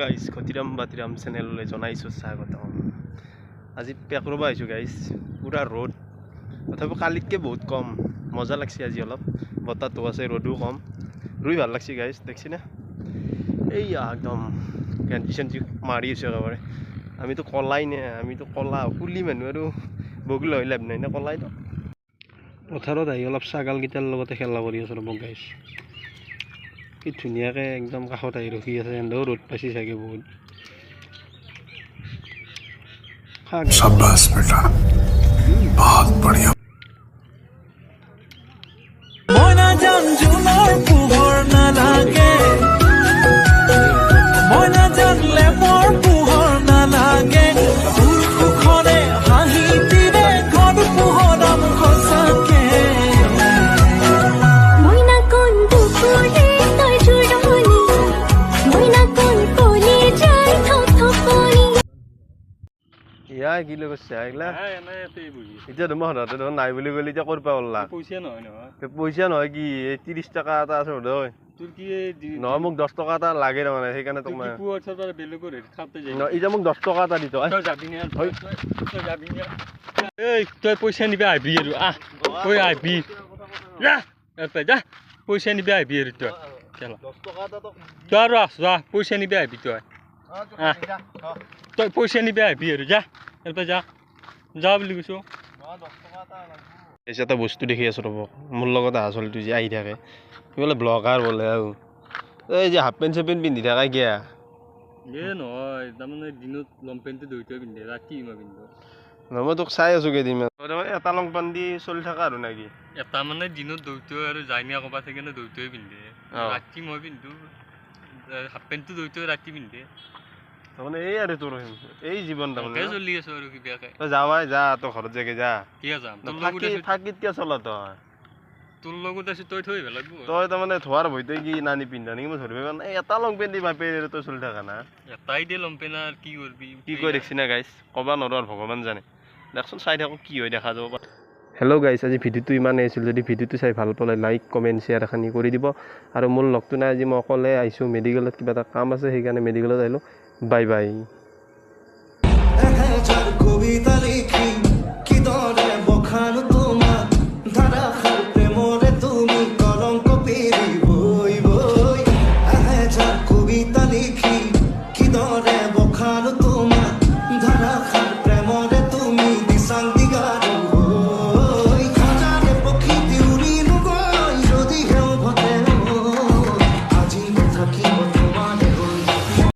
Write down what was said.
Guys খতিৰাম বাতিৰাম চেনেললৈ জনাইছোঁ স্বাগতম। আজি পেক ৰ'ব আহিছোঁ গাইজ, পূৰা ৰ'দ, তথাপিও কালিতকৈ বহুত কম। মজা লাগছে আজি, অলপ বতাহটো আছে, ৰ'দো কম, ৰুই ভাল লাগছে গাইজ। দেখছিনে এইয়া একদম গেঞ্জি চেঞ্জি মাৰি আছোঁ একেবাৰে। আমিতো কলাই নে, আমিতো কলা কুলি মানুহ আৰু বগিলা হৈ লাভ নাই নে, কলাই ন। পথাৰত আহি অলপ ছাগালকেইটাৰ লগতে খেলা কৰি আছোঁ ৰ'ব গাইজ। কি ধুনীয়াকৈ একদম কাষত আহি ৰখি আছে, এনেও ৰ'দ পাইছে চাগে বহুত। शाबाश बेटा, बहुत बढ़िया। ময়না জান জুনৰ পোহৰ নালাগে, ময়না জান লেমৰ পোহৰ নালাগে, ফুলখনে হাঁহি দিলে ঘৰ পোহৰাম সঁচাকে। ময়না কোন দুপুরে তই জুড়নি, ময়না কোন কোলে যায় থপথপনি। ইয়া কি লৈ গৈছে এইগিলা এতিয়া তোমাৰ সদাতে দেখোন নাই বুলি ক'লে এতিয়া ক'ৰ পৰা ওলা পইচা নহয় কি 30 টকা এটা আছে হয় নহয়, মোক 10 টকা এটা লাগে তাৰমানে, সেইকাৰণে তোমাক এতিয়া মোক 10 টকা এটা দি তই পইচা নিবা আহিবি আৰু আহ, তই আহিবি যা পইচা নিবা আহিবি আৰু তই তই আৰু আহ যা, পইচা নিবা আহিবি তই আহ, তই পইচা নিবা আহিবি আৰু যা যা যা বুলি কৈছোঁ। এটা বস্তু দেখি আছোঁ ৰ'ব, মোৰ লগত অহা চলিটো যে আহি থাকে, সি বোলে ব্লগাৰ বোলে। আৰু এই যে হাফ পেণ্ট চেণ্ট পিন্ধি থাকে কিয়া নহয়, তাৰমানে দিনত লং পেণ্টটো দুইটাই পিন্ধে, ৰাতি মই পিন্ধো। নহয় মই তোক চাই আছোঁ কেইদিনমান, তাৰমানে এটা লং পেণ্ট দি চলি থকা আৰু নেকি? এটা মানে দিনত দুইটাই আৰু যাইনিয়া ক'ৰবাত সেইকাৰণে দুইটাই পিন্ধে, ৰাতি মই পিন্ধো হাফ পেণ্টটো দুইটাই ৰাতি পিন্ধে। তাৰমানে এই আৰু তোৰ এই জীৱন তাৰমানে চলি আছো আৰু কিবাকে। তই যাৱাই যা, তোৰ ঘৰত জেগে যা, কিয় যাম থাকিত কিয় চলা তই? তোৰ লগত আছো, তই থৈ আহিব লাগিব। তই তাৰমানে ধোৱাৰ ভয়তে কি নানি পিন্ধা নেকি মই ধৰিব পৰা নাই। এটা লং পেণ্ট দি বাপে তই চলি থাকা না, এটাই দিয়ে লং পেণ্ট আৰু কি কৰিবি, কি কৈ দেখছি না গাইছ, ক'বা নোৱাৰো আৰু ভগৱান জানে। দেখোন চাই থাকোঁ কি হয়, দেখা যাব। হেল্ল' গাইছ, আজি ভিডিঅ'টো ইমানেই আছিল। যদি ভিডিঅ'টো চাই ভাল পালে লাইক কমেণ্ট শ্বেয়াৰ এখানি কৰি দিব। আৰু মোৰ লগটো নাই, আজি মই অকলে আহিছোঁ, মেডিকেলত কিবা এটা কাম আছে, সেইকাৰণে মেডিকেলত আহিলোঁ। Bye bye.